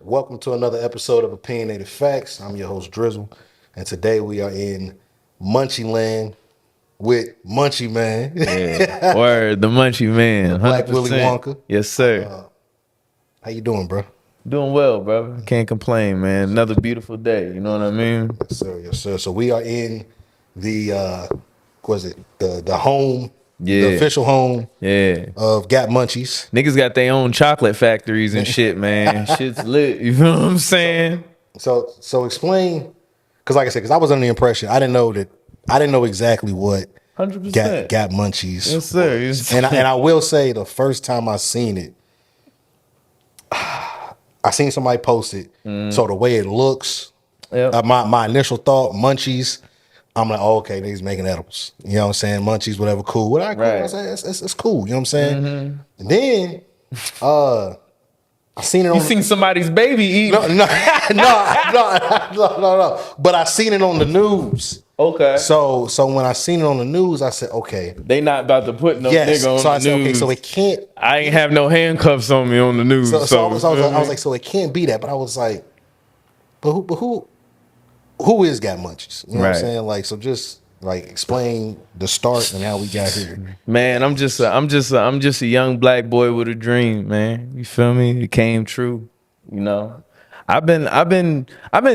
Welcome to another episode of Opinionated Facts. I'm your host Drizzle, and today we are in Munchie Land with Munchie Man, Yeah, word, the Munchie Man, Black Willy 100%. Wonka. Yes, sir. How you doing, bro? Doing well, brother. Can't complain, man. Another beautiful day. You know what I mean? Yes, sir. Yes, sir. So we are in the what is it? The home, the Yeah, official home yeah. of Got Munchies. Niggas got their own chocolate factories and shit, man. Shit's lit. You know what I'm saying? So explain, because like I said, because I was under the impression I didn't know exactly what 100%. got Munchies. Yes, sir. Yes. And I will say the first time I seen it, I seen somebody post it. So the way it looks, Yep. my initial thought, Munchies, I'm like, oh, okay, niggas making edibles. You know what I'm saying? Munchies, whatever, cool. What I cool. Right. I say, it's cool. You know what I'm saying? And then I seen it on You seen somebody's baby eat? no. But I seen it on the news. Okay. So when I seen it on the news, I said, okay. They not about to put no Yes. nigga on So I the said, news. okay, so it can't. I ain't have no handcuffs on me on the news. So I was like, so it can't be that. But I was like, but who is Got Munchies? You know what I'm Right. saying? Like, so just like explain the start and how we got here. Man, I'm just a young black boy with a dream, man. You feel me? It came true. You know, I've been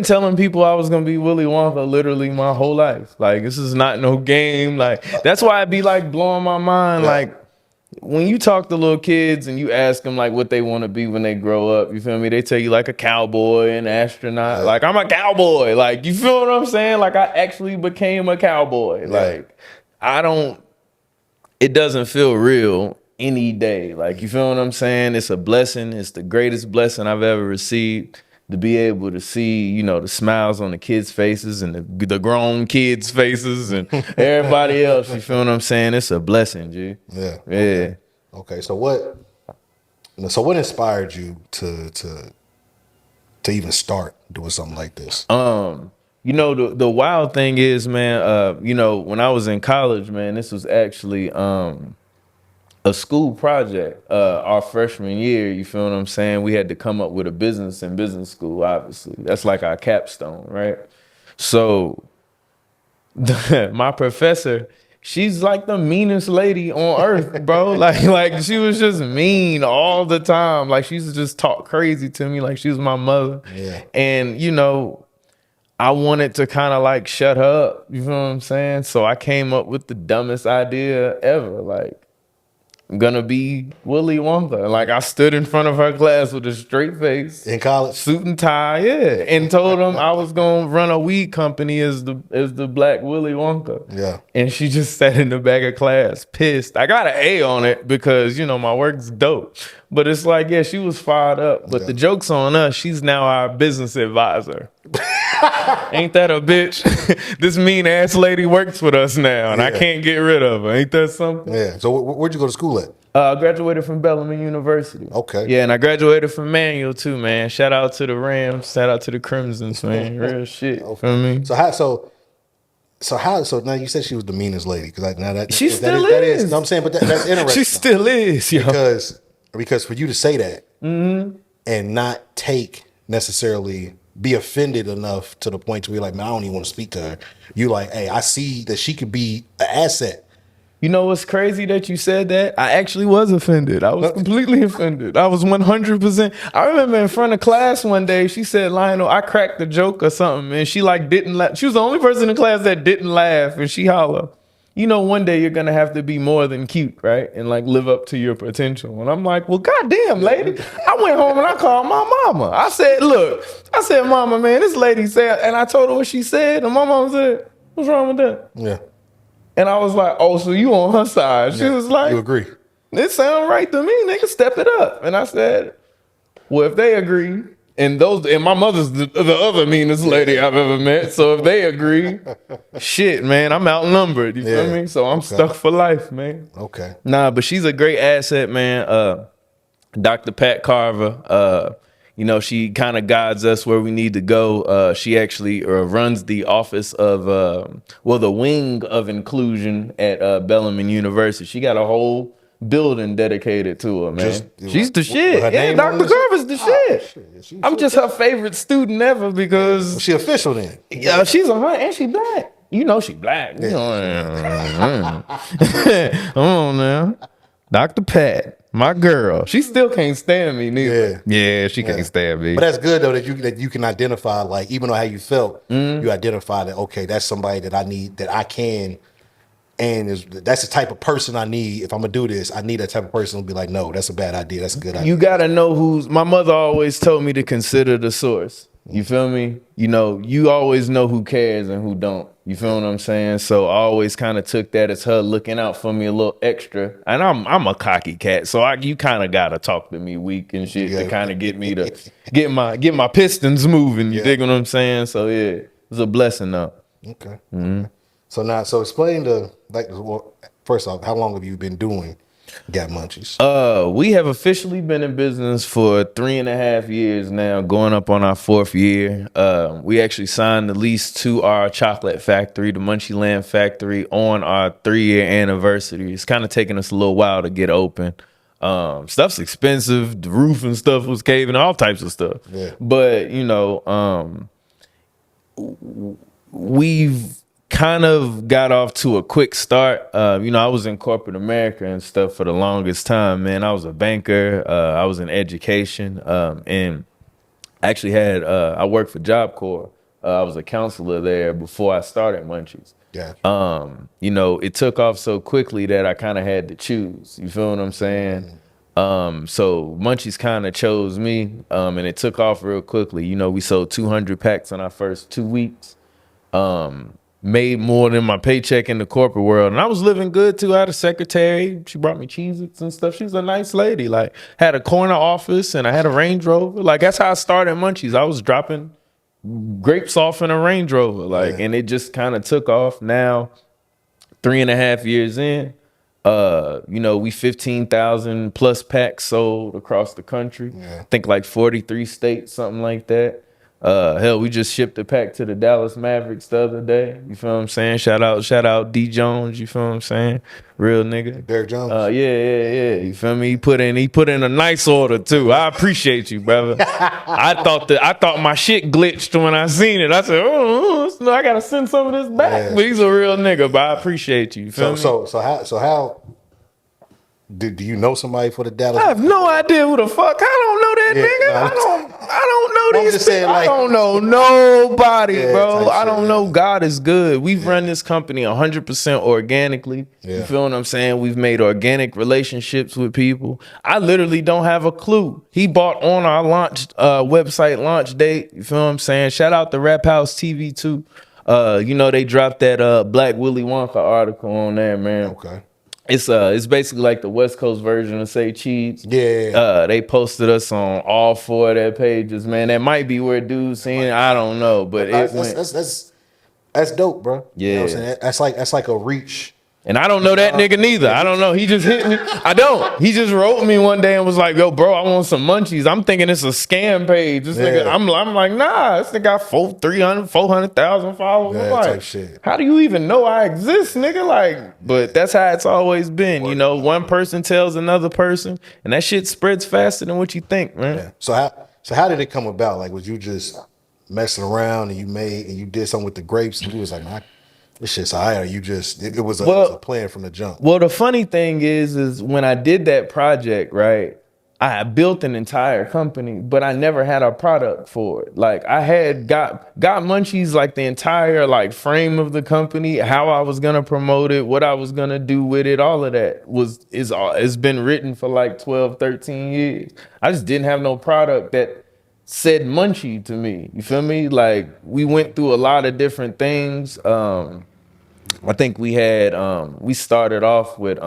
telling people I was gonna be Willy Wonka literally my whole life. Like, this is not no game. Like, that's why I be like blowing my mind. Yeah. Like, when you talk to little kids and you ask them like what they want to be when they grow up, you feel me? They tell you like a cowboy, an astronaut. Yeah. Like, I'm a cowboy. Like, you feel what I'm saying? Like, I actually became a cowboy. Yeah. Like, it doesn't feel real any day. Like, you feel what I'm saying? It's a blessing. It's the greatest blessing I've ever received, to be able to see, you know, the smiles on the kids' faces and the grown kids' faces and everybody else. You feel what I'm saying? It's a blessing, G. Yeah. Yeah. Okay. So what inspired you to even start doing something like this? You know, the wild thing is, man, you know, when I was in college, man, this was actually a school project. Our freshman year, you feel what I'm saying? We had to come up with a business in business school, obviously. That's like our capstone, right? So my professor, she's like the meanest lady on earth, bro. Like she was just mean all the time. Like, she used to just talk crazy to me like she was my mother. Yeah. And, you know, I wanted to kind of like shut her up. You feel what I'm saying? So I came up with the dumbest idea ever. Like, I'm gonna be Willy Wonka. Like, I stood in front of her class with a straight face, In college? suit and tie, yeah, and told them I was gonna run a weed company as the Black Willy Wonka. Yeah. And she just sat in the back of class, pissed. I got an A on it because, you know, my work's dope. But it's like, yeah, she was fired up. But the joke's on us. She's now our business advisor. Ain't that a bitch? This mean ass lady works with us now, and I can't get rid of her. Ain't that something? Yeah. So where'd you go to school at? I graduated from Bellarmine University. Okay. Yeah, and I graduated from Manual too, man. Shout out to the Rams. Shout out to the Crimsons, man. Real shit. Okay. Feel me? So now you said she was the meanest lady, because now that She that still that is. no, I'm saying, but that's interesting. She still is, yo. because for you to say that and not necessarily be offended enough to the point to be like, man, I don't even want to speak to her. You like, hey, I see that she could be an asset. You know what's crazy that you said that? I actually was offended. I was completely offended. I was 100%. I remember in front of class one day, she said, Lionel, I cracked a joke or something. And she like didn't laugh. She was the only person in class that didn't laugh. And she holler, you know, one day you're going to have to be more than cute, right? And like live up to your potential. And I'm like, well, goddamn, lady. I went home and I called my mama. I said, look, mama, man, this lady said, and I told her what she said. And my mama said, what's wrong with that? Yeah. And I was like, oh, so you on her side. She was like, You agree? it sound right to me, nigga, step it up. And I said, well, if they agree, and my mother's the other meanest lady I've ever met, so if they agree, shit, man, I'm outnumbered, you feel me? So I'm stuck for life, man. Okay. Nah, but she's a great asset, man. Dr. Pat Carver, you know, she kind of guides us where we need to go. She actually runs the office of, the wing of inclusion at Bellarmine University. She got a whole building dedicated to her, man. She's the her shit. Yeah, name on Dr. this? Carver's the shit. I'm just her favorite student ever because She official then. yeah, she's a hunt and she black. You know she black. You know, come on now. Dr. Pat, my girl. She still can't stand me neither. Yeah, she can't stand me. But that's good though that you can identify, like, even though how you felt, you identify that, okay, that's somebody that I need, that I can, and that's the type of person I need. If I'm gonna do this, I need that type of person who'll be like, no, that's a bad idea. That's a good idea. You gotta know who's. My mother always told me to consider the source. You feel me? You know, you always know who cares and who don't. You feel what I'm saying? So I always kind of took that as her looking out for me a little extra. And I'm a cocky cat, so you kind of gotta talk to me weak and shit to kind of get me to get my pistons moving. You dig what I'm saying? So yeah, it was a blessing though. Okay. So explain well, first off, how long have you been doing Got Munchies? We have officially been in business for 3.5 years now, going up on our 4th year. We actually signed the lease to our chocolate factory, the Munchie Land factory, on our 3-year anniversary. It's kind of taken us a little while to get open. Stuff's expensive. The roof and stuff was caving, all types of stuff. Yeah. But, you know, we've kind of got off to a quick start. You know, I was in corporate America and stuff for the longest time, man. I was a banker. I was in education. And actually I worked for Job Corps. I was a counselor there before I started Munchies. Yeah. You know, it took off so quickly that I kind of had to choose. You feel what I'm saying? So Munchies kind of chose me, and it took off real quickly. You know, we sold 200 packs in our first 2 weeks. Made more than my paycheck in the corporate world. And I was living good too. I had a secretary. She brought me Cheez-Its and stuff. She was a nice lady. Like, had a corner office and I had a Range Rover. Like, that's how I started Munchies. I was dropping grapes off in a Range Rover. Like, and it just kind of took off. Now, 3.5 years in, you know, we 15,000 plus packs sold across the country. I think like 43 states, something like that. Hell, we just shipped a pack to the Dallas Mavericks the other day. You feel what I'm saying? Shout out D Jones. You feel what I'm saying? Real nigga. Derrick Jones. Yeah. You feel me? He put in a nice order too. I appreciate you, brother. I thought my shit glitched when I seen it. I said, no, I gotta send some of this back. Yeah. But he's a real nigga. But I appreciate you. You feel me? So how? Do you know somebody for the Dallas? I have no idea who the fuck. I don't know that nigga. I don't know these people. I don't know nobody, bro. I don't know. God is good. We've run this company 100% organically. You feel what I'm saying? We've made organic relationships with people. I literally don't have a clue. He bought on our website launch date. You feel what I'm saying? Shout out to Rap House TV too. You know, they dropped that Black Willy Wonka article on there, man. Okay. It's basically like the West Coast version of Say Cheese. Yeah. They posted us on all 4 of their pages, man. That might be where dude's seeing it. I don't know, but that's dope, bro. Yeah. You know what I'm saying? That's like a reach. And I don't know that nigga neither. I don't know. He just hit me. I don't. He just wrote me one day and was like, yo, bro, I want some munchies. I'm thinking it's a scam page. This nigga, I'm like, nah, this nigga got 400,000 followers. Yeah, I'm like, type shit. how do you even know I exist, nigga? Like, but that's how it's always been. You know, one person tells another person, and that shit spreads faster than what you think, man. Yeah. So how did it come about? Like, was you just messing around and you did something with the grapes and you was like, man, this shit's all right, or you just, it was a plan from the jump? Well, the funny thing is when I did that project, right, I built an entire company, but I never had a product for it. Like, I had got Munchies, like the entire like frame of the company, how I was gonna promote it, what I was gonna do with it, all of that it's been written for like 12, 13 years. I just didn't have no product that said Munchie to me. You feel me? Like, we went through a lot of different things. I think we started off with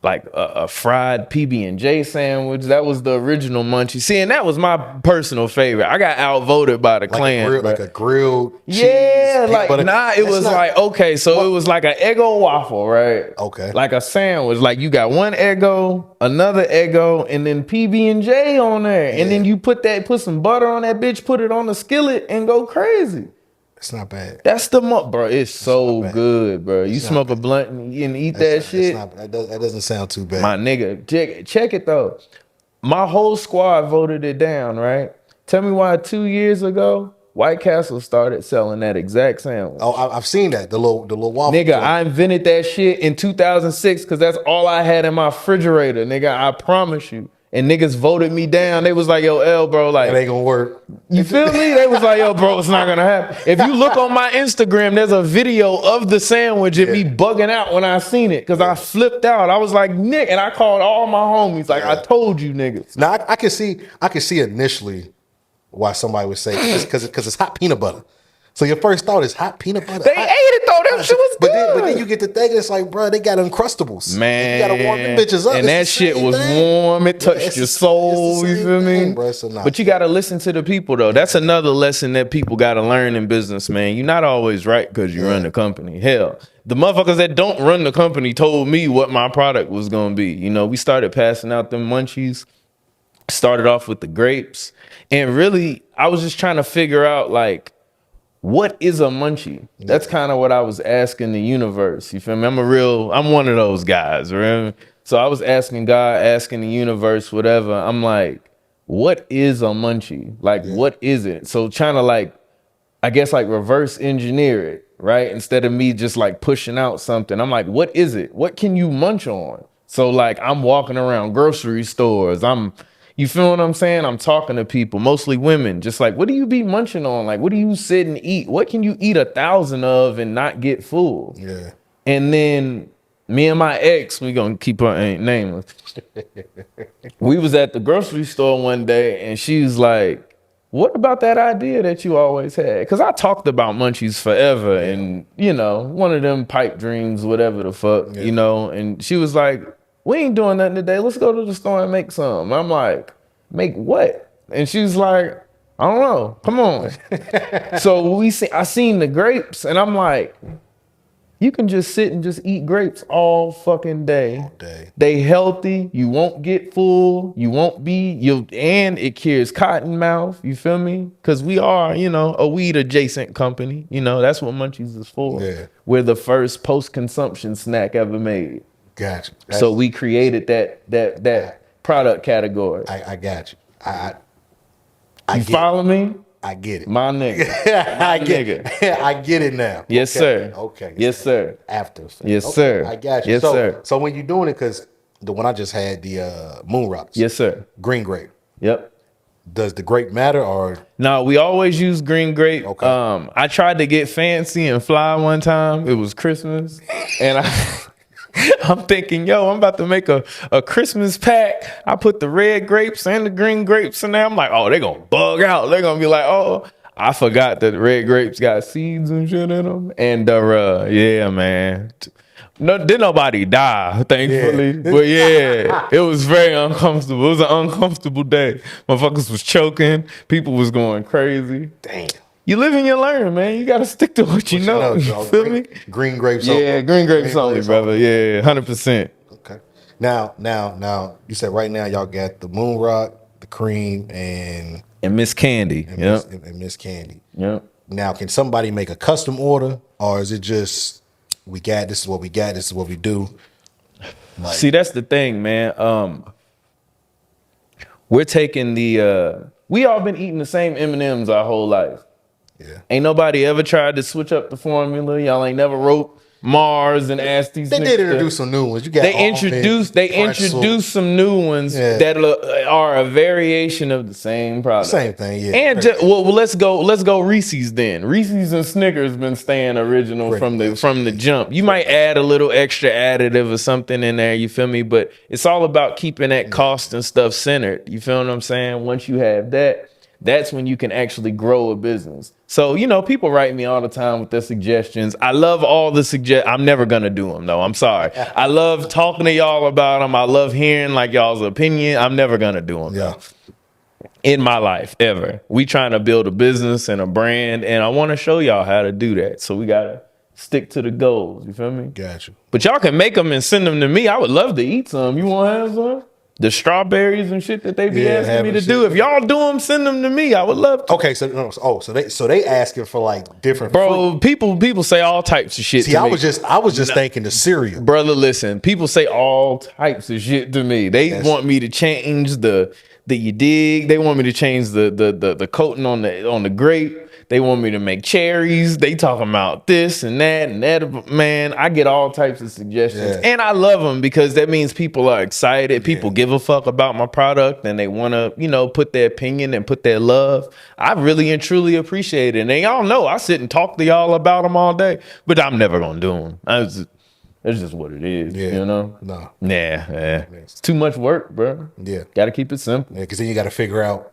like a fried PB&J sandwich. That was the original Munchie. See, and that was my personal favorite. I got outvoted by the clan. Like a grilled cheese. Yeah, like, it was like, okay, so it was like an Eggo waffle, right? Okay. Like a sandwich. Like, you got one Eggo, another Eggo, and then PB&J on there. And then you put some butter on that bitch, put it on the skillet, and go crazy. It's not bad. That's bro. It's so good, bro. You It's smoke a blunt and eat that shit. That doesn't sound too bad. My nigga, check it though. My whole squad voted it down, right? Tell me why 2 years ago, White Castle started selling that exact sandwich. Oh, I've seen that. The little waffle. Nigga, I invented that shit in 2006 because that's all I had in my refrigerator. Nigga, I promise you. And niggas voted me down. They was like, yo, L, bro, like, it ain't gonna work. You feel me? They was like, yo, bro, it's not gonna happen. If you look on my Instagram, there's a video of the sandwich and me bugging out when I seen it because I flipped out. I was like, Nick, and I called all my homies. Like, I told you niggas. Now I can see initially why somebody would say because it's hot peanut butter. So your first thought is hot peanut butter. They ate it though. That shit was good. But then you get to thinking, it's like, bro, they got Uncrustables. Man, you gotta warm them bitches up. And that shit was warm. It touched your soul. You feel me? Bro, so but you gotta listen to the people though. That's another lesson that people gotta learn in business, man. You're not always right because you run the company. Hell, the motherfuckers that don't run the company told me what my product was gonna be. You know, we started passing out them munchies. Started off with the grapes, and really, I was just trying to figure out like, what is a munchie? That's kind of what I was asking the universe. You feel me? I'm one of those guys, right? So I was asking God, asking the universe, whatever. I'm like, what is a munchie? Like, what is it? So trying to like, I guess like reverse engineer it, right? Instead of me just like pushing out something, I'm like, what is it? What can you munch on? So like, I'm walking around grocery stores. You feel what I'm saying? I'm talking to people, mostly women, just like, what do you be munching on? Like, what do you sit and eat? What can you eat 1,000 of and not get full? Yeah. And then me and my ex, we gonna keep her nameless. We was at the grocery store one day and she was like, what about that idea that you always had? Because I talked about munchies forever and, you know, one of them pipe dreams, whatever the fuck, you know, and she was like, we ain't doing nothing today. Let's go to the store and make some. I'm like, make what? And she's like, I don't know. Come on. So I seen the grapes and I'm like, you can just sit and just eat grapes all fucking day. All day. They healthy. You won't get full. You won't be, and it cures cotton mouth. You feel me? Because we are, you know, a weed adjacent company. You know, that's what Munchies is for. Yeah. We're the first post-consumption snack ever made. Gotcha. So we created that product category. I got you. You follow me? I get it. My nigga. I get it now. Yes, okay. sir. Okay. Yes, sir. After. Yes, okay. sir. I got you. Yes, sir. So when you're doing it, because the one I just had, the Moon Rocks. Yes, sir. Green grape. Yep. Does the grape matter or? No, we always use green grape. Okay. I tried to get fancy and fly one time. It was Christmas. And I'm thinking, yo, I'm about to make a Christmas pack. I put the red grapes and the green grapes in there. I'm like, oh, they're going to bug out. They're going to be like, oh, I forgot that the red grapes got seeds and shit in them. And yeah, man. No, didn't nobody die, thankfully. Yeah. But yeah, it was very uncomfortable. It was an uncomfortable day. Motherfuckers was choking. People was going crazy. Damn. You live and you learn, man. You got to stick to what you know. You feel me? Green grapes only. Yeah, green grapes only, brother. Yeah, 100%. Okay. Now, you said right now y'all got the Moon Rock, the cream, and Miss Candy. And Miss Candy. Yep. Now, can somebody make a custom order, or is it just this is what we got, this is what we do? Like, see, that's the thing, man. We're taking we all been eating the same M&Ms our whole life. Yeah. Ain't nobody ever tried to switch up the formula. Y'all ain't never wrote Mars and asked these. They did introduce some new ones. They introduced some new ones that are a variation of the same product. Same thing, yeah. And let's go Reese's then. Reese's and Snickers been staying original from the jump. You might add a little extra additive or something in there, you feel me? But it's all about keeping that cost and stuff centered. You feel what I'm saying? Once you have that, that's when you can actually grow a business. So, you know, people write me all the time with their suggestions. I love all the suggestions. I'm never going to do them, though. I'm sorry. I love talking to y'all about them. I love hearing, like, y'all's opinion. I'm never going to do them, though. In my life, ever. We trying to build a business and a brand, and I want to show y'all how to do that. So we got to stick to the goals. You feel me? Gotcha. But y'all can make them and send them to me. I would love to eat some. You want to have some? The strawberries and shit that they be asking me to shit. do. If y'all do them, send them to me. I would love to. Okay, so they asking for like different Bro, people say all types of shit See, to I me. was just thinking the cereal. Brother, listen, people say all types of shit to me. They want me to change the you dig. They want me to change the coating on the grape. They want me to make cherries. They talking about this and that and that. Man, I get all types of suggestions. And I love them because that means people are excited. People give a fuck about my product and they want to, put their opinion and put their love. I really and truly appreciate it. And y'all know I sit and talk to y'all about them all day, but I'm never going to do them. It's just what it is, No. Yeah. It's too much work, bro. Yeah. Got to keep it simple. Yeah, because then you got to figure out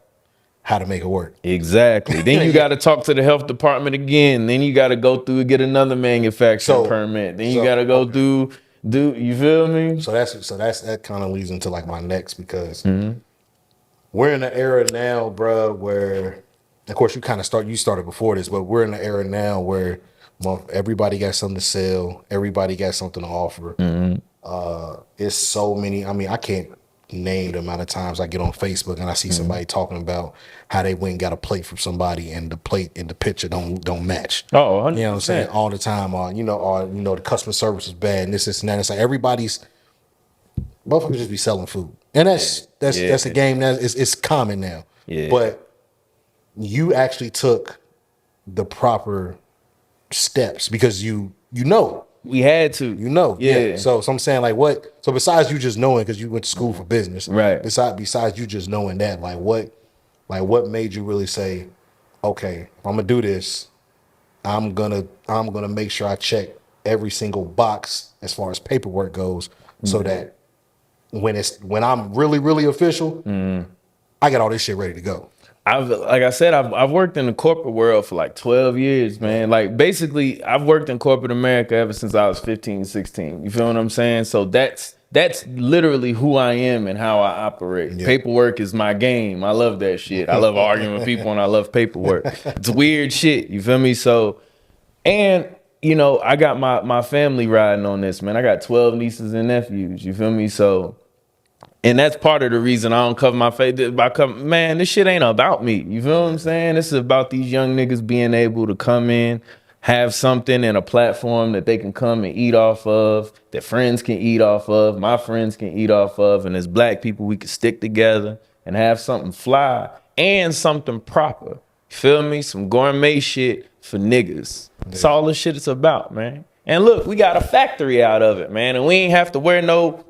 how to make it work. Exactly. Then you got to talk to the health department again. Then you got to go through and get another manufacturing permit. Then you got to go through, you feel me? So that kind of leads into like my next, because we're in an era now, bro, where, of course, you started before this, but we're in an era now where everybody got something to sell. Everybody got something to offer. It's so many. I mean, I can't name the amount of times I get on Facebook and I see somebody talking about how they went and got a plate from somebody and the plate in the picture don't match. Oh, 100%. You know what I'm saying? All the time. The customer service is bad and this and that. It's like everybody's motherfuckers just be selling food. And that's a game that it's common now. Yeah. But you actually took the proper steps because you know. We had to. Yeah. So I'm saying, like, what? So besides you just knowing, because you went to school for business, right? Besides you just knowing that, what made you really say, okay, if I'm gonna do this, I'm gonna make sure I check every single box as far as paperwork goes, so that when I'm really, really official, I got all this shit ready to go. I've worked in the corporate world for like 12 years, man. Like basically I've worked in corporate America ever since I was 15, 16. You feel what I'm saying? So that's literally who I am and how I operate. Yeah. Paperwork is my game. I love that shit. I love arguing with people and I love paperwork. It's weird shit. You feel me? So, and I got my family riding on this, man. I got 12 nieces and nephews. You feel me? So, and that's part of the reason I don't cover my face. Man, this shit ain't about me. You feel what I'm saying? This is about these young niggas being able to come in, have something and a platform that they can come and eat off of, that friends can eat off of, my friends can eat off of, and as black people, we can stick together and have something fly and something proper. You feel me? Some gourmet shit for niggas. That's all this shit is about, man. And look, we got a factory out of it, man, and we ain't have to wear no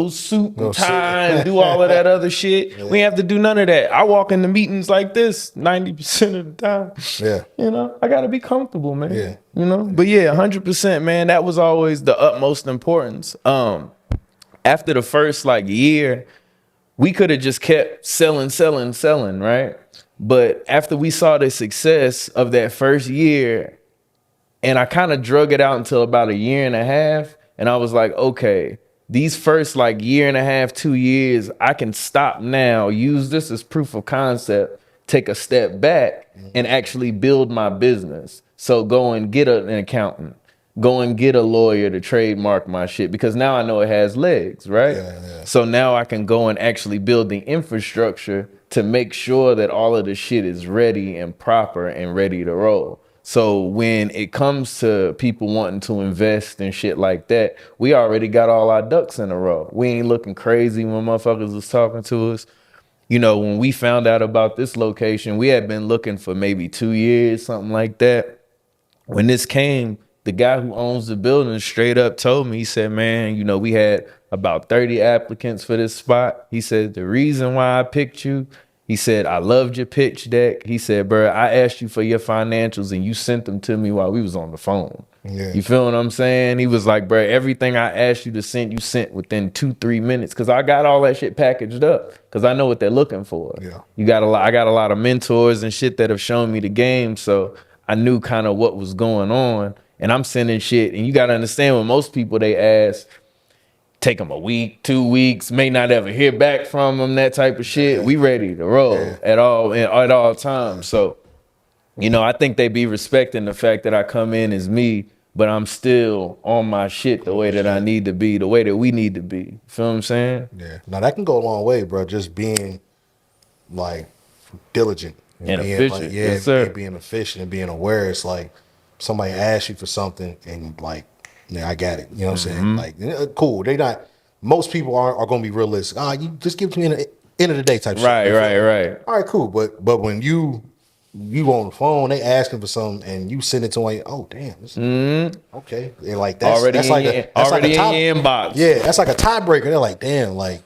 suit and tie and do all of that other shit. Yeah. We ain't have to do none of that. I walk into meetings like this 90% of the time. Yeah. I got to be comfortable, man. Yeah. But yeah, 100%, man. That was always the utmost importance. After the first year, we could have just kept selling, right? But after we saw the success of that first year, and I kind of drug it out until about a year and a half, and I was like, okay, these first year and a half, 2 years, I can stop now, use this as proof of concept, take a step back and actually build my business. So go and get an accountant, go and get a lawyer to trademark my shit, because now I know it has legs, right? Yeah. So now I can go and actually build the infrastructure to make sure that all of the shit is ready and proper and ready to roll. So when it comes to people wanting to invest and shit like that, we already got all our ducks in a row. We ain't looking crazy when motherfuckers was talking to us. When we found out about this location, we had been looking for maybe 2 years, something like that. When this came, the guy who owns the building straight up told me, he said, man, we had about 30 applicants for this spot. He said, the reason why I picked you, he said, I loved your pitch deck. He said, bro, I asked you for your financials and you sent them to me while we was on the phone. Yeah. You feel what I'm saying? He was like, bro, everything I asked you to send, you sent within 2-3 minutes. Cause I got all that shit packaged up. Cause I know what they're looking for. Yeah. I got a lot of mentors and shit that have shown me the game. So I knew kind of what was going on. And I'm sending shit. And you got to understand, when most people they ask, take them a week, 2 weeks, may not ever hear back from them, that type of shit. We ready to roll at all times. So, I think they be respecting the fact that I come in as me, but I'm still on my shit the way that I need to be, the way that we need to be. Feel what I'm saying? Yeah. Now that can go a long way, bro. Just being like diligent And being efficient. like, Yes, sir. and being efficient and being aware. It's like somebody asks you for something and like, yeah, I got it. You know what I'm saying? Like, cool. They not. Most people are going to be realistic. You just give it to me in the end of the day type shit. Right. All right, cool. But when you on the phone, they asking for something and you send it to them. Oh damn. This, okay. And like that's Already that's in like your- a that's already like a in your inbox. Yeah, that's like a tiebreaker. They're like, damn, like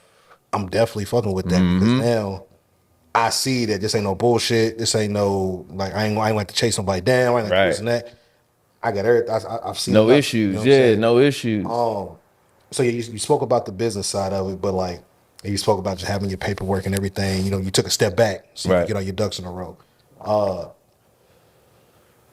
I'm definitely fucking with that because now I see that this ain't no bullshit. This ain't no like I ain't like to chase somebody down. I ain't like this and that. I got everything. I've seen No enough, issues. you know what I'm saying? No issues. So you spoke about the business side of it, but like you spoke about just having your paperwork and everything. You know, you took a step back so you Right. could get all your ducks in a row.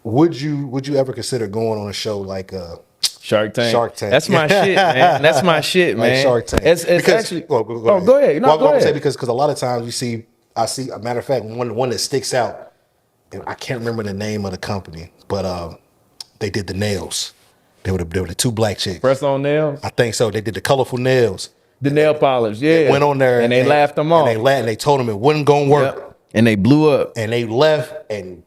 Would you ever consider going on a show like Shark Tank. Shark Tank? That's my shit, man. That's my shit, like man. Shark Tank? It's Because, actually. go ahead. Go ahead. No, Well, go I'm ahead. saying because a lot of times I see a matter of fact one that sticks out. And I can't remember the name of the company, but they did the nails. They were the two black chicks. Press on nails. I think so. They did the colorful nails. The nail polish. Yeah. Went on there and they laughed them off. And they told them it wasn't gonna work. Yep. And they blew up. And they left and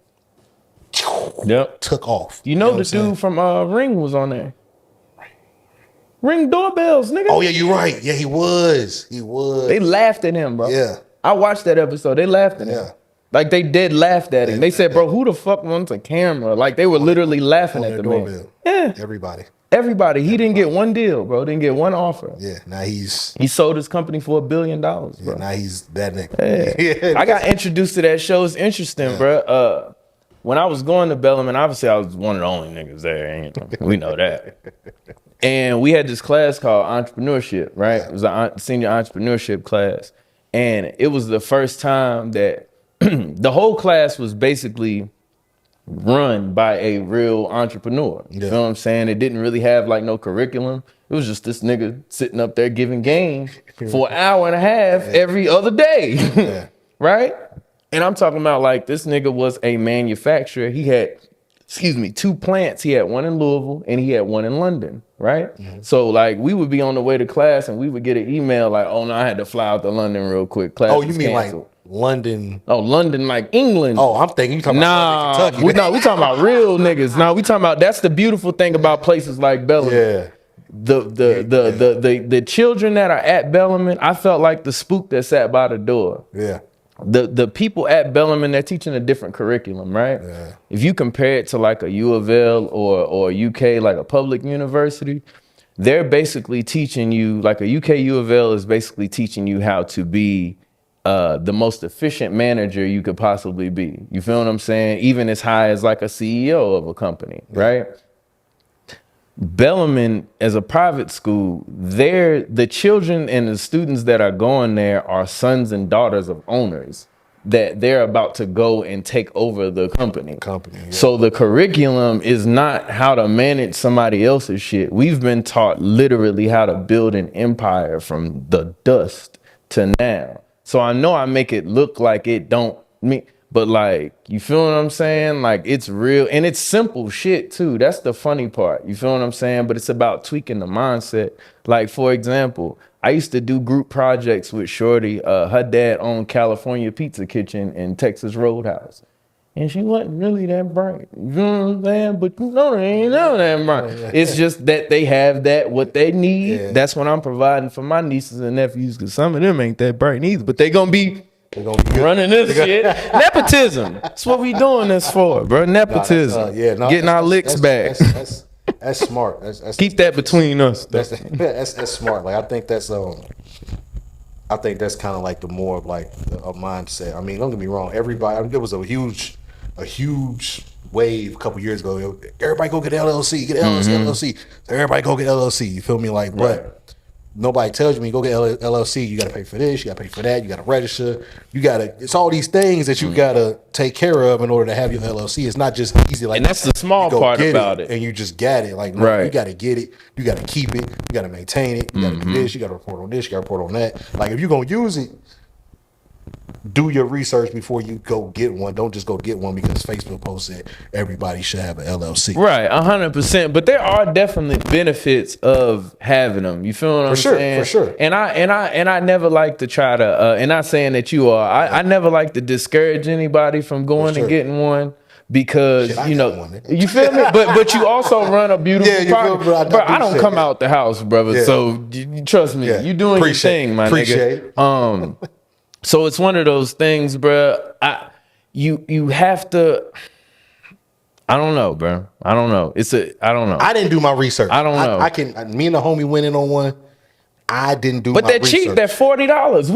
Yep. took off. You know what the I'm saying? dude from Ring was on there. Ring doorbells, nigga. Oh yeah, you're right. Yeah, he was. He was. They laughed at him, bro. Yeah. I watched that episode. They laughed at him. Yeah. Like they dead laughed at him. They said, bro, who the fuck wants a camera? Like they were literally laughing on at their the man. doorbell. Yeah. Everybody. Everybody. He didn't get one deal, bro. Didn't get one offer. Yeah. Now he's He sold his company for $1 billion, bro. now he's that nigga. Yeah. I got introduced to that show. It's interesting, bro. When I was going to Bellarmine, obviously I was one of the only niggas there. And, we know that. And we had this class called entrepreneurship, right? It was a senior entrepreneurship class. And it was the first time that the whole class was basically run by a real entrepreneur. You know what I'm saying? It didn't really have like no curriculum. It was just this nigga sitting up there giving game for an hour and a half every other day. Right? And I'm talking about like this nigga was a manufacturer. He had, 2 plants. He had one in Louisville and he had one in London, right? So like we would be on the way to class and we would get an email like, oh no, I had to fly out to London real quick. Class Oh, you is mean canceled. like London? Oh, London, like England. Oh, I'm thinking you talking about Kentucky. we talking about real niggas. No, we talking about, that's the beautiful thing about places like Bellarmine. Yeah. The children that are at Bellarmine, I felt like the spook that sat by the door. Yeah. The people at Bellarmine, they're teaching a different curriculum, right? Yeah. If you compare it to like a U of L or UK, like a public university, they're basically teaching you, like a UK U of L is basically teaching you how to be the most efficient manager you could possibly be. You feel what I'm saying? Even as high as like a CEO of a company, right? Bellarmine, as a private school, the children and the students that are going there are sons and daughters of owners that they're about to go and take over the company. Yeah. So the curriculum is not how to manage somebody else's shit. We've been taught literally how to build an empire from the dust to now. So I know I make it look like it don't mean, but like, you feel what I'm saying? Like it's real and it's simple shit too. That's the funny part. You feel what I'm saying? But it's about tweaking the mindset. Like for example, I used to do group projects with Shorty. Her dad owned California Pizza Kitchen in Texas Roadhouse. And she wasn't really that bright. You know what I'm saying? But you know they ain't know that bright. It's just that they have what they need. Yeah. That's what I'm providing for my nieces and nephews, because some of them ain't that bright neither. But they gonna be running this shit. Nepotism. That's what we doing this for, bro. Nepotism. Getting our licks back. That's smart. That's Keep that between us. That's smart. Like I think that's kind of like the more of like a mindset. I mean, don't get me wrong. Everybody, there was a huge wave a couple years ago. Yo, everybody go get LLC, LLC. So everybody go get LLC. You feel me? Like, but nobody tells you when you go get LLC, you got to pay for this, you got to pay for that, you got to register, it's all these things that you got to take care of in order to have your LLC. It's not just easy. Like, and that's the small part about it. And you just got it. Like, no, you got to get it, you got to keep it, you got to maintain it, you got to do this, you got to report on this, you got to report on that. Like, if you're going to use it, do your research before you go get one. Don't just go get one because Facebook posted everybody should have an LLC. Right, 100%. But there are definitely benefits of having them. You feel what I'm saying? For sure. And I never like to try to. And not saying that you are. I never like to discourage anybody from going and getting one. Because Shit, you know, you feel me, but you also run a beautiful product. Bro, I don't come out the house, brother. Yeah. So trust me, you doing your thing, my nigga. So it's one of those things, bro. You have to. I don't know, bro. I don't know. I don't know. I didn't do my research. I don't know. Me and the homie went in on one. I didn't do. But my they're cheap. They're $40.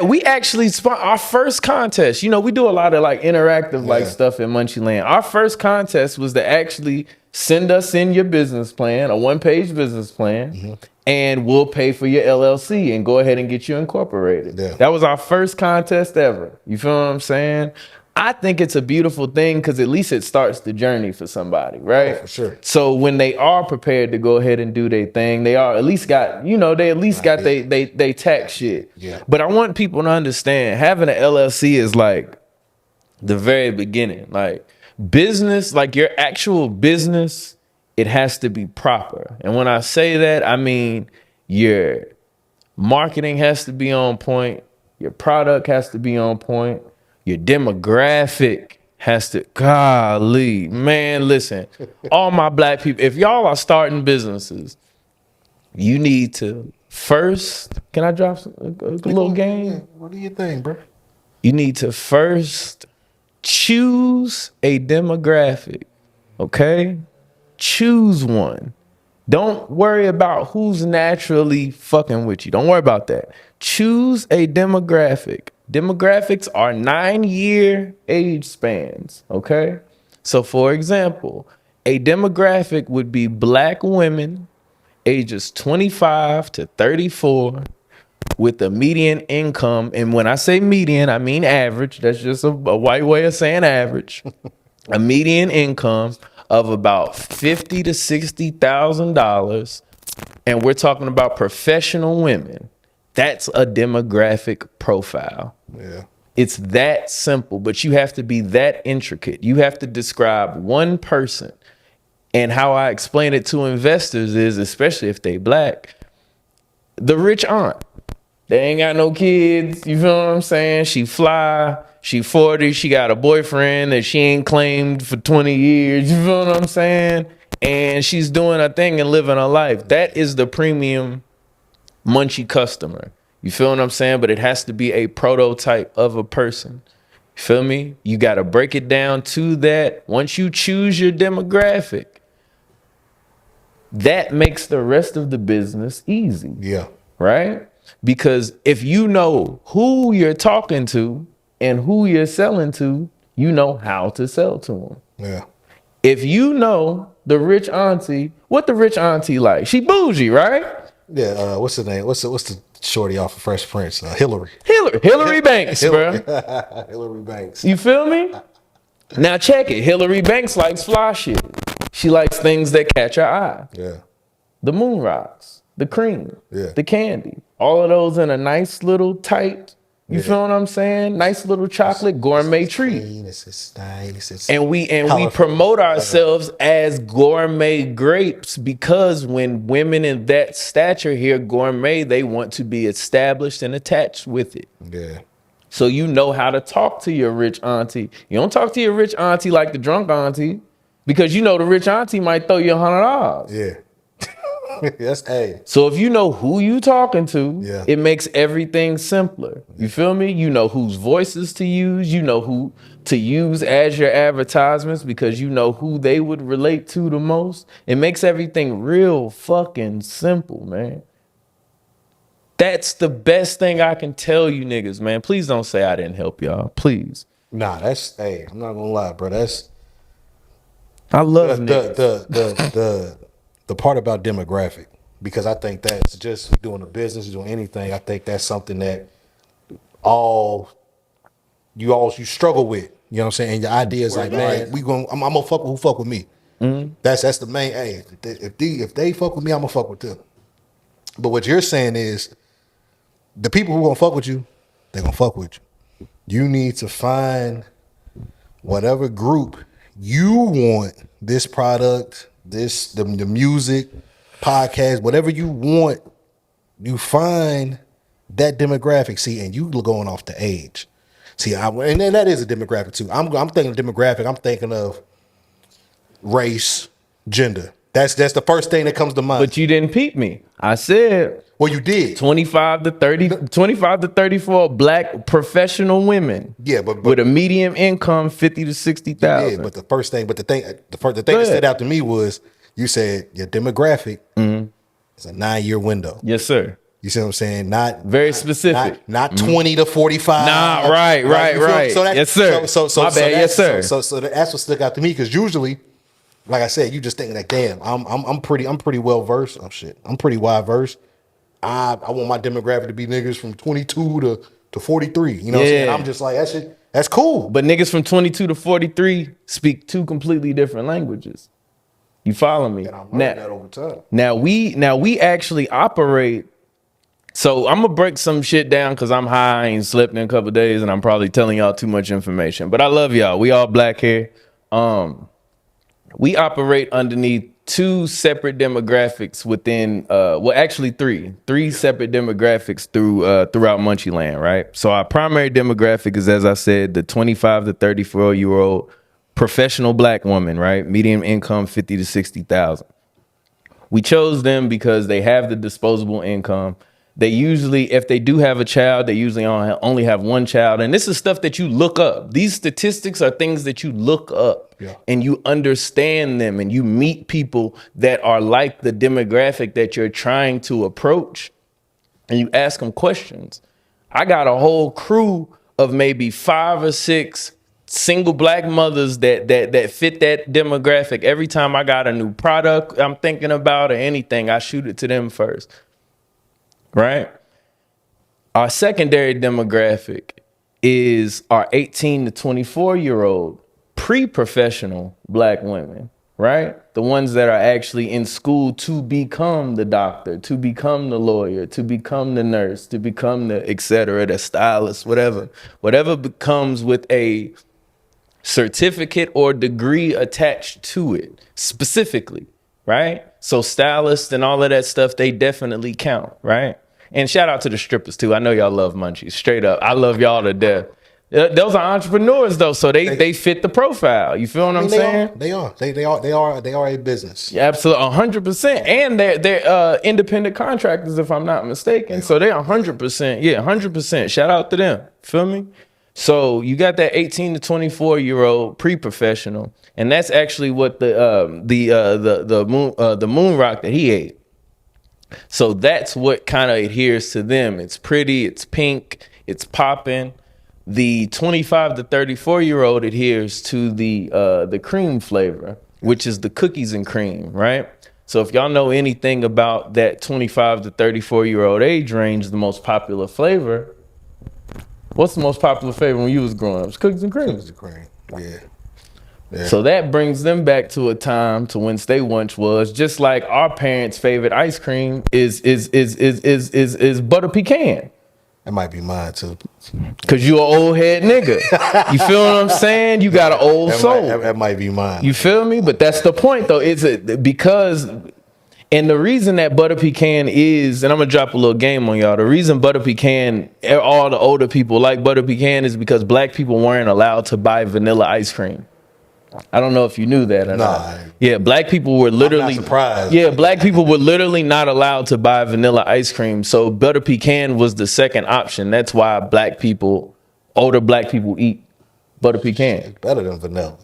We actually our first contest. You know, we do a lot of like interactive like stuff in Munchie Land. Our first contest was to actually send us in your business plan, a 1-page business plan, and we'll pay for your LLC and go ahead and get you incorporated. Yeah. That was our first contest ever. You feel what I'm saying? I think it's a beautiful thing because at least it starts the journey for somebody, right? Oh, for sure. So when they are prepared to go ahead and do their thing, they are at least got, you know, they at least got they tax shit. Yeah. But I want people to understand having an LLC is like the very beginning. Like business, like your actual business, it has to be proper. And when I say that, I mean your marketing has to be on point, your product has to be on point. Your demographic has to, golly, man, listen, all my black people, if y'all are starting businesses, you need to first, can I drop a little game? What do you think, bro? You need to first choose a demographic, okay? Choose one. Don't worry about who's naturally fucking with you. Don't worry about that. Choose a demographic. Demographics are 9-year age spans, okay? So for example, a demographic would be black women ages 25 to 34 with a median income. And when I say median, I mean average. That's just a white way of saying average. A median income of about $50,000 to $60,000. And we're talking about professional women. That's a demographic profile. Yeah. It's that simple, but you have to be that intricate. You have to describe one person. And how I explain it to investors is, especially if they black, the rich aunt. They ain't got no kids. You feel what I'm saying? She fly. She 40. She got a boyfriend that she ain't claimed for 20 years. You feel what I'm saying? And she's doing her thing and living her life. That is the premium Munchie customer. You feel what I'm saying? But it has to be a prototype of a person. You feel me? You got to break it down to that. Once you choose your demographic, that makes the rest of the business easy. Yeah. Right? Because if you know who you're talking to and who you're selling to, you know how to sell to them. Yeah. If you know the rich auntie, what the rich auntie like? She bougie, right? Yeah, what's the name? What's the shorty off of Fresh Prince? Hillary Banks, bro. Hillary Banks. You feel me? Now check it. Hillary Banks likes fly shit. She likes things that catch her eye. Yeah. The moon rocks, the cream, yeah, the candy. All of those in a nice little tight, you feel what I'm saying? Nice little chocolate gourmet treat. And we promote ourselves as gourmet grapes because when women in that stature hear gourmet, they want to be established and attached with it. Yeah. So you know how to talk to your rich auntie. You don't talk to your rich auntie like the drunk auntie because you know the rich auntie might throw you $100. Yeah. Yes, hey. So if you know who you talking to, it makes everything simpler. You feel me? You know whose voices to use. You know who to use as your advertisements because you know who they would relate to the most. It makes everything real fucking simple, man. That's the best thing I can tell you niggas, man. Please don't say I didn't help y'all. Please. Nah, hey, I'm not gonna lie, bro. I love niggas. The part about demographic, because I think that's just doing a business, doing anything. I think that's something that you struggle with. You know what I'm saying? And your idea is like, man, I'm gonna fuck with who fuck with me. Mm-hmm. That's the main. Hey, if they fuck with me, I'm gonna fuck with them. But what you're saying is, the people who gonna fuck with you, they gonna fuck with you. You need to find whatever group you want this product, the music, podcast, whatever you want. You find that demographic. See, and you going off the age. See, and then that is a demographic too. I'm thinking of demographic. I'm thinking of race, gender. That's the first thing that comes to mind. But you didn't peep me. I said, well, you did. 25 to 34 black professional women. Yeah, but with a medium income, 50 to 60,000. Yeah, but the thing that stood out to me was you said your demographic is a 9-year window. Yes, sir. You see what I'm saying? Not very specific. Not 20 to 45. Nah, right. So yes, sir. So my bad. Yes, sir. So that's what stuck out to me because usually, like I said, you just think like, damn, I'm pretty well versed. Oh shit, I'm pretty wide versed. I want my demographic to be niggas from 22 to 43. You know what I'm saying? I'm just like, that shit, that's cool. But niggas from 22 to 43 speak two completely different languages. You follow me? And I'm learning that over time. Now we actually operate. So I'm gonna break some shit down because I'm high, I ain't slept in a couple of days, and I'm probably telling y'all too much information. But I love y'all. We all black here. We operate underneath two separate demographics within actually three separate demographics throughout Munchie Land, right? So our primary demographic is, as I said, the 25 to 34-year-old professional black woman, right? Medium income 50 to 60,000. We chose them because they have the disposable income. They usually, if they do have a child, they usually only have one child. And this is stuff that you look up. These statistics are things that you look up and you understand them and you meet people that are like the demographic that you're trying to approach and you ask them questions. I got a whole crew of maybe 5 or 6 single black mothers that fit that demographic. Every time I got a new product I'm thinking about or anything, I shoot it to them first. Right? Our secondary demographic is our 18 to 24-year-old pre-professional black women, right? The ones that are actually in school to become the doctor, to become the lawyer, to become the nurse, to become the et cetera, the stylist, whatever becomes with a certificate or degree attached to it specifically, right? So stylists and all of that stuff, they definitely count, right? And shout out to the strippers too. I know y'all love Munchies. Straight up, I love y'all to death. Those are entrepreneurs though, so they fit the profile. You feel what I'm saying? They are a business. Yeah, absolutely, 100%. And they're independent contractors, if I'm not mistaken. So they're 100%. Yeah, 100%. Shout out to them. Feel me? So you got that 18 to 24-year-old pre-professional, and that's actually what the moon rock that he ate. So that's what kind of adheres to them. It's pretty, it's pink, it's popping. The 25 to 34-year-old adheres to the cream flavor, which is the cookies and cream, right? So if y'all know anything about that 25 to 34-year-old age range, the most popular flavor, what's the most popular flavor when you was growing up? It's cookies and cream. Cookies and cream, yeah. Yeah. So that brings them back to a time to when Stay Wunch was, just like our parents' favorite ice cream is butter pecan. That might be mine too. Cause you an old head nigga. You feel what I'm saying? You got an old soul. That might be mine. You feel me? But that's the point though. Is it because, and the reason that butter pecan is, and I'm gonna drop a little game on y'all. The reason butter pecan, all the older people like butter pecan is because black people weren't allowed to buy vanilla ice cream. I don't know if you knew that or not. Yeah, black people were literally, I'm not surprised. Yeah, black people were literally not allowed to buy vanilla ice cream. So butter pecan was the second option. That's why older black people eat butter pecan. It's better than vanilla.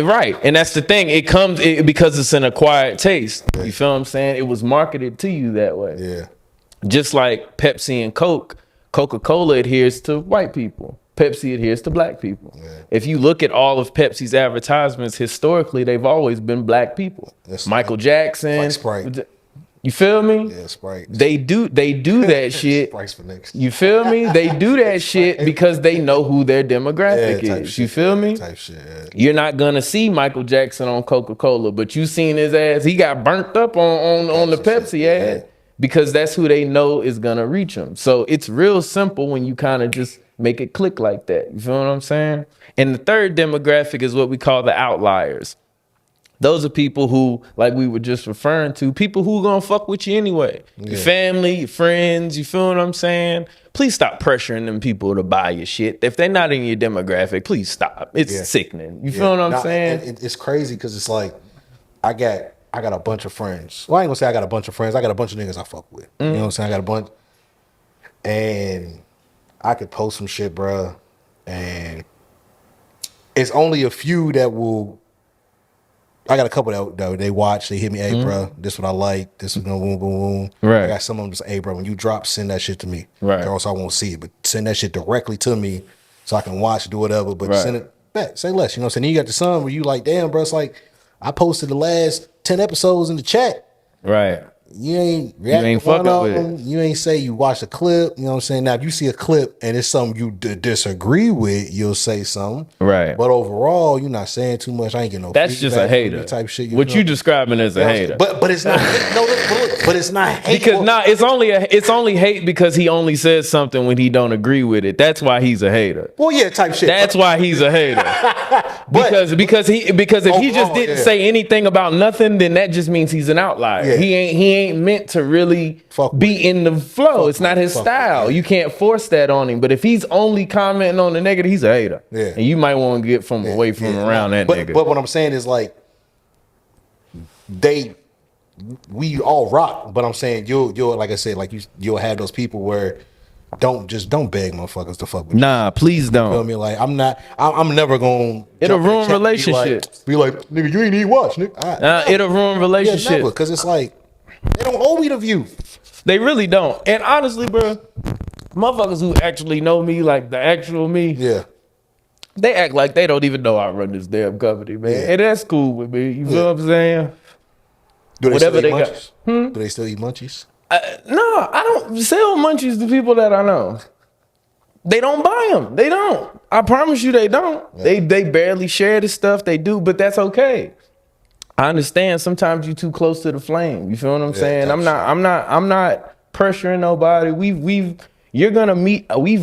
Right. And that's the thing. It comes because it's an acquired taste. Yeah. You feel what I'm saying? It was marketed to you that way. Yeah. Just like Pepsi and Coke, Coca-Cola adheres to white people. Pepsi adheres to black people. Yeah. If you look at all of Pepsi's advertisements, historically, they've always been black people. Michael Jackson. Like Sprite. You feel me? Yeah, Sprite. They do that shit. Sprite's for next. You feel me? They do that shit because they know who their demographic is. Shit, you feel me? Type shit, yeah. You're not gonna see Michael Jackson on Coca-Cola, but you seen his ass. He got burnt up on the Pepsi ad. because that's who they know is gonna reach them. So it's real simple when you kind of just make it click like that. You feel what I'm saying? And the third demographic is what we call the outliers. Those are people who, like we were just referring to, people who gonna fuck with you anyway. Yeah. Your family, your friends, you feel what I'm saying? Please stop pressuring them people to buy your shit. If they're not in your demographic, please stop. It's sickening. You feel what I'm saying? It's crazy because it's like, I got a bunch of friends. Well, I ain't gonna say I got a bunch of friends. I got a bunch of niggas I fuck with. You know what I'm saying? I got a bunch. And I could post some shit, bruh. And it's only a few that will. I got a couple that they watch. They hit me, hey, bruh, this what I like. This is boom, boom, boom. Right. I got some of them just, hey, bro, when you drop, send that shit to me. Right. Or else I won't see it. But send that shit directly to me so I can watch, do whatever. But send it back. Say less. You know what I'm saying? Then you got the son where you like, damn, bro, it's like, I posted the last 10 episodes in the chat. Right. You ain't fucking with it. You ain't say you watched a clip. You know what I'm saying? Now, if you see a clip and it's something you disagree with, you'll say something. Right. But overall, you're not saying too much. I ain't getting no. That's just a hater type shit. What you describing as a hater? But it's not. But it's not hate. Because it's only hate because he only says something when he don't agree with it. That's why he's a hater. Well, yeah, type shit. That's why he's a hater. because if he just didn't say anything about nothing, then that just means he's an outlier. Yeah. He ain't meant to really be in the flow. It's not his style. You can't force that on him. But if he's only commenting on the negative, he's a hater. Yeah. And you might want to get away from around that nigga. But what I'm saying is like we all rock. But I'm saying you'll like I said, like you'll have those people where don't beg motherfuckers to fuck with you. Nah, please don't. You feel me? Like I'm never gonna. It'll ruin relationships. Be like, nigga, you ain't even watch, nigga. It'll ruin relationships. Yeah, because it's like they don't owe me the view. They really don't. And honestly, bro, motherfuckers who actually know me, like the actual me, they act like they don't even know I run this damn company, man. Yeah. And that's cool with me. You know what I'm saying? Do they Whatever still eat Munchies? Do they still eat Munchies? No, I don't sell Munchies to people that I know. They don't buy them. They don't. I promise you they don't. Yeah. They barely share the stuff they do, but that's okay. I understand sometimes you're too close to the flame. You feel what I'm saying? I'm not pressuring nobody. We've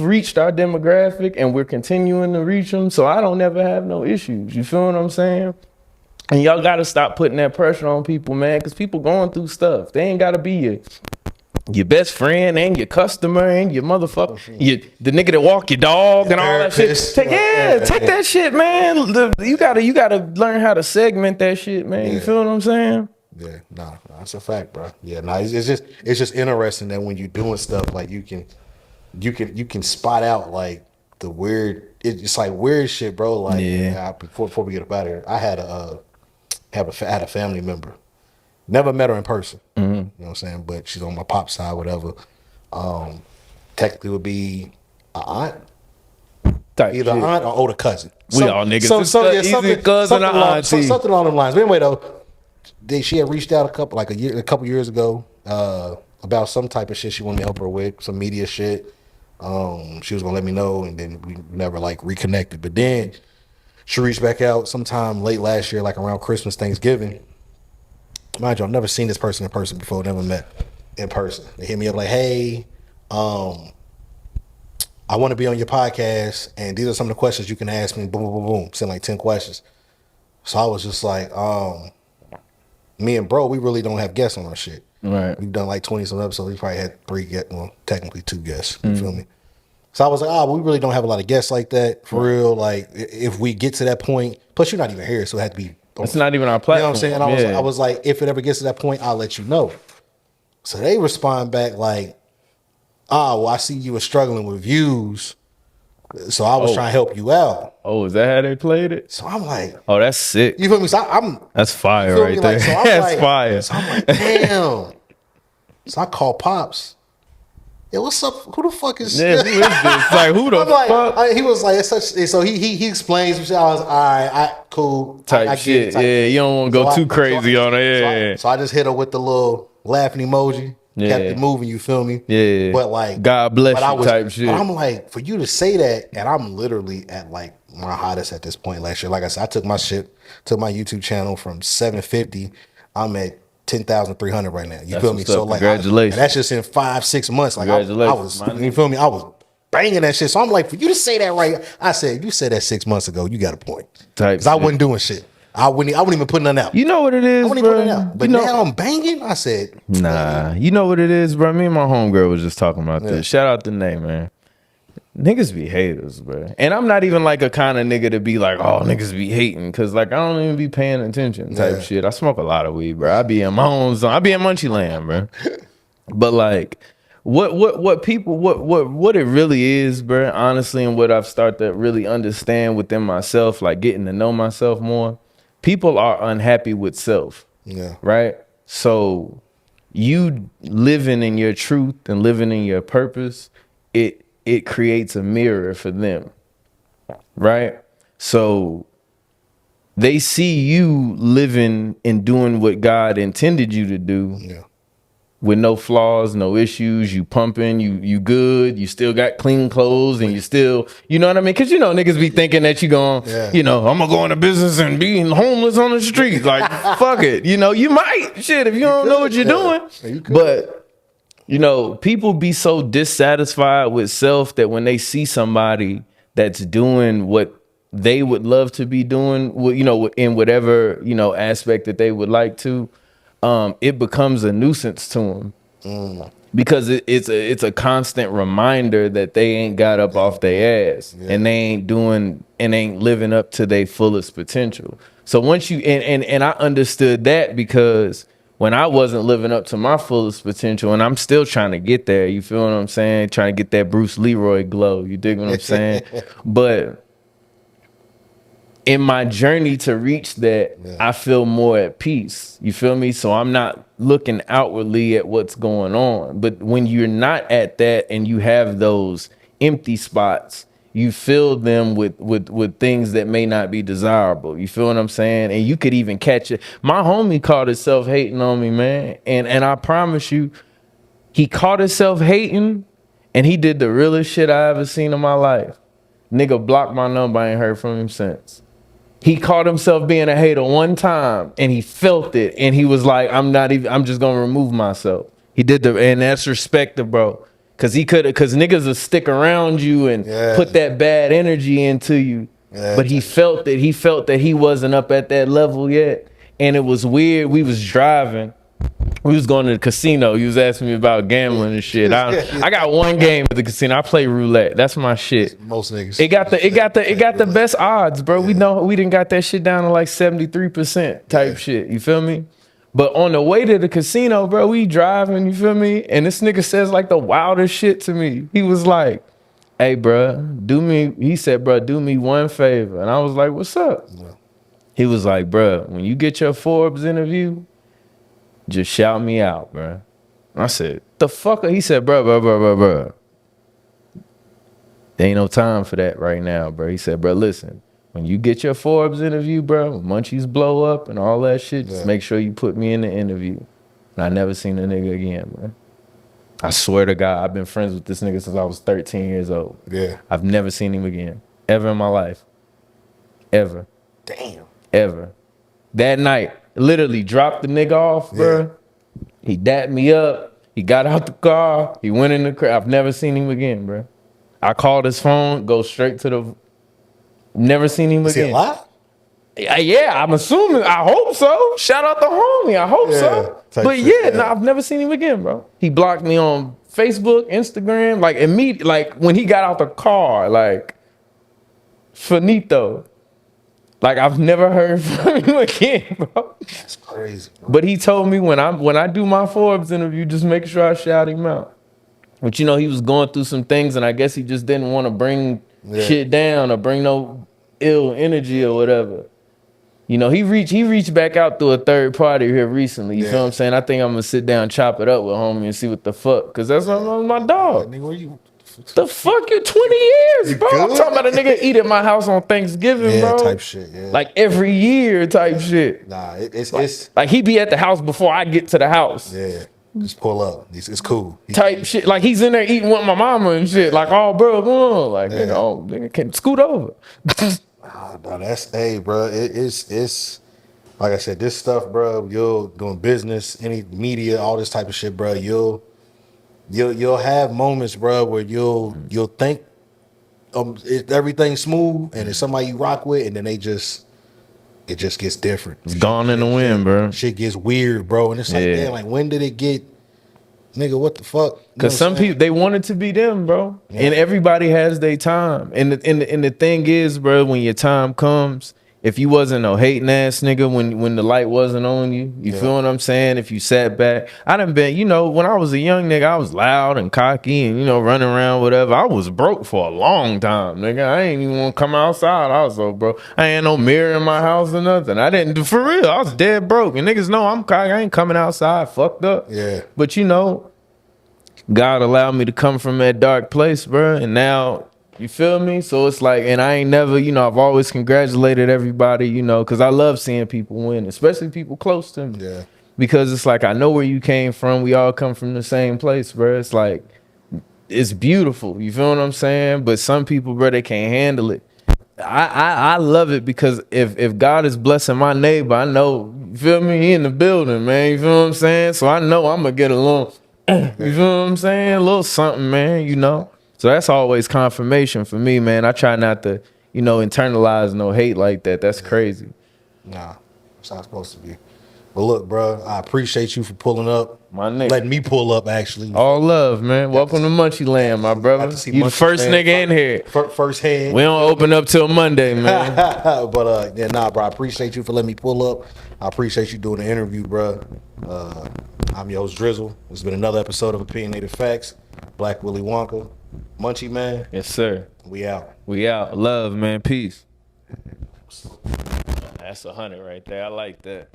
reached our demographic and we're continuing to reach them. So I don't ever have no issues. You feel what I'm saying? And y'all gotta stop putting that pressure on people, man, because people going through stuff. They ain't gotta be your best friend and your customer and your motherfucker, the nigga that walk your dog and all that shit. Take that shit, man. You gotta learn how to segment that shit, man. You feel what I'm saying? Yeah, nah, that's a fact, bro. Yeah, nah, it's just interesting that when you're doing stuff like you can spot out like the weird. It's like weird shit, bro. Like before we get up out of here, I had a family member. Never met her in person. Mm-hmm. You know what I'm saying? But she's on my pop side, whatever. Technically would be an aunt. Either aunt or older cousin. We all niggas. Either cousin or auntie. Something along them lines. But anyway, though, she had reached out a couple years ago about some type of shit she wanted to help her with, some media shit. She was gonna let me know, and then we never like reconnected. But then she reached back out sometime late last year, like around Christmas, Thanksgiving. Mind you, I've never seen this person in person before, never met in person. They hit me up like, hey, I want to be on your podcast, and these are some of the questions you can ask me. Boom, boom, boom, boom. Send like 10 questions. So I was just like, me and bro, we really don't have guests on our shit. Right. We've done like 20 some episodes. We probably had 3 guests, well, technically 2 guests. You feel me? So I was like, we really don't have a lot of guests like that for real. Like, if we get to that point, plus you're not even here, so it had to be. It's not even our platform. You know what I'm saying? I was like, if it ever gets to that point, I'll let you know. So they respond back like, well, I see you were struggling with views, so I was trying to help you out. Oh, is that how they played it? So I'm like, oh, that's sick. You feel me? So that's fire right there. Like, so that's fire. So I'm like, damn. So I call Pops. Yeah, what's up? Who the fuck is who is this? Like, who the fuck? He was like, it's such. So he explains. I was all right, cool. Type shit. You don't want to go too crazy on it. So I just hit her with the little laughing emoji. Yeah. Kept it moving. You feel me? Yeah. But like, God bless you type shit. But I'm like, for you to say that, and I'm literally at like my hottest at this point last year. Like I said, I took my YouTube channel from 750. I'm at 10,300 right now. You That's feel me? what's So up. like, Congratulations. and that's just in 5-6 months. Like I was, you feel me? I was banging that shit. So I'm like, for you to say that right, I said, you said that 6 months ago. You got a point. Because I wasn't doing shit. I wouldn't even put nothing out. You know what it is, I wouldn't even put it out. But now I'm banging. I said, nah. You know what it is, bro? Me and my homegirl was just talking about this. Shout out to Nate, man. Niggas be haters, bro. And I'm not even like a kind of nigga to be like, oh, niggas be hating. Cause like I don't even be paying attention type shit. I smoke a lot of weed, bro. I be in my own zone. I be in Munchie Land, bro. But like what it really is, bro, honestly, and what I've started to really understand within myself, like getting to know myself more, people are unhappy with self. Yeah. Right? So you living in your truth and living in your purpose, it creates a mirror for them, right? So they see you living and doing what God intended you to do with no flaws, no issues. You pumping, you good, you still got clean clothes, and you still, you know what I mean? Because, you know, niggas be thinking that you going, you know, I'm going to go into business and be homeless on the street. Like, fuck it. You know, you might, shit, if you don't know what you're doing. But you know, people be so dissatisfied with self that when they see somebody that's doing what they would love to be doing, you know, in whatever, you know, aspect that they would like to, it becomes a nuisance to them because it's a constant reminder that they ain't got up off their ass and they ain't doing and ain't living up to their fullest potential. So once you and I understood that because when I wasn't living up to my fullest potential, and I'm still trying to get there, you feel what I'm saying? Trying to get that Bruce Leroy glow, you dig what I'm saying? But in my journey to reach that, I feel more at peace, you feel me? So I'm not looking outwardly at what's going on. But when you're not at that and you have those empty spots, you fill them with things that may not be desirable. You feel what I'm saying? And you could even catch it. My homie caught himself hating on me, man. And I promise you, he caught himself hating and he did the realest shit I ever seen in my life. Nigga blocked my number. I ain't heard from him since. He caught himself being a hater one time and he felt it. And he was like, I'm just going to remove myself. He did and that's respect, bro. Cause niggas will stick around you and put that bad energy into you. But he felt that he wasn't up at that level yet. And it was weird. We was driving. We was going to the casino. He was asking me about gambling and shit. I got one game at the casino. I play roulette. That's my shit. Most niggas. It got the best odds, bro. We know we didn't got that shit down to like 73% type shit. You feel me? But on the way to the casino, bro, we driving, you feel me? And this nigga says like the wildest shit to me. He was like, hey, bro, do me one favor. And I was like, what's up? Yeah. He was like, bro, when you get your Forbes interview, just shout me out, bro. I said, the fuck? He said, bro. There ain't no time for that right now, bro. He said, bro, listen. When you get your Forbes interview, bro, Munchies blow up and all that shit, just make sure you put me in the interview. And I never seen a nigga again, bro. I swear to God, I've been friends with this nigga since I was 13 years old. Yeah. I've never seen him again. Ever in my life. Ever. Damn. Ever. That night, literally dropped the nigga off, bro. He dapped me up. He got out the car. He went in the car. I've never seen him again, bro. I called his phone, go straight to the... Never seen him again. Is he alive? Yeah, I'm assuming. I hope so. Shout out the homie. I hope so. But I've never seen him again, bro. He blocked me on Facebook, Instagram, like immediately, like when he got out the car, like finito. Like I've never heard from him again, bro. That's crazy, bro. But he told me when I do my Forbes interview, just make sure I shout him out. But you know, he was going through some things, and I guess he just didn't want to bring shit down or bring no ill energy or whatever. You know, he reached back out through a third party here recently. You feel what I'm saying? I think I'm gonna sit down, chop it up with homie and see what the fuck. Cause that's my dog. The fuck you 20 years, bro. I'm talking about a nigga eat at my house on Thanksgiving, bro. Type shit, Like every year type shit. Nah, it's like he be at the house before I get to the house. Yeah. Just pull up. It's cool. Type shit. Like he's in there eating with my mama and shit. Like, oh, bro, come on. Like, nigga, can scoot over. No, that's, hey, bro. It's like I said, this stuff, bro, you'll doing business, any media, all this type of shit, bro. You'll have moments, bro, where you'll think everything's smooth, and it's somebody you rock with, and then it just gets different. It's gone in the wind, bro. Shit gets weird, bro, and it's like, damn, like when did it get? Nigga, what the fuck? Because some people, they want it to be them, bro. Yeah. And everybody has their time. And the thing is, bro, when your time comes, if you wasn't no hating ass nigga when the light wasn't on you, you feel what I'm saying? If you sat back, I done been, when I was a young nigga, I was loud and cocky and, running around, whatever. I was broke for a long time, nigga. I ain't even want to come outside. I was so broke. I ain't no mirror in my house or nothing. I didn't, for real, I was dead broke. And niggas know I'm cocky. I ain't coming outside fucked up. Yeah. But God allowed me to come from that dark place, bro. And now, you feel me? So it's like, and I ain't never, I've always congratulated everybody, because I love seeing people win, especially people close to me. Yeah. Because it's like, I know where you came from. We all come from the same place, bro. It's like, it's beautiful. You feel what I'm saying? But some people, bro, they can't handle it. I love it because if God is blessing my neighbor, I know, you feel me? He in the building, man. You feel what I'm saying? So I know I'm going to get along. You feel what I'm saying? A little something, man, So that's always confirmation for me, man. I try not to, internalize no hate like that. That's crazy. Nah, that's how it's supposed to be. But look, bro, I appreciate you for pulling up. My nigga. Letting me pull up, actually. All love, man. Welcome to Munchie Land, my brother. You the first nigga in here. First hand. We don't open up till Monday, man. But, bro, I appreciate you for letting me pull up. I appreciate you doing the interview, bro. I'm your host, Drizzle. It's been another episode of Opinionated Facts. Black Willy Wonka. Munchie, man. Yes, sir. We out. We out. Love, man. Peace. That's 100 right there. I like that.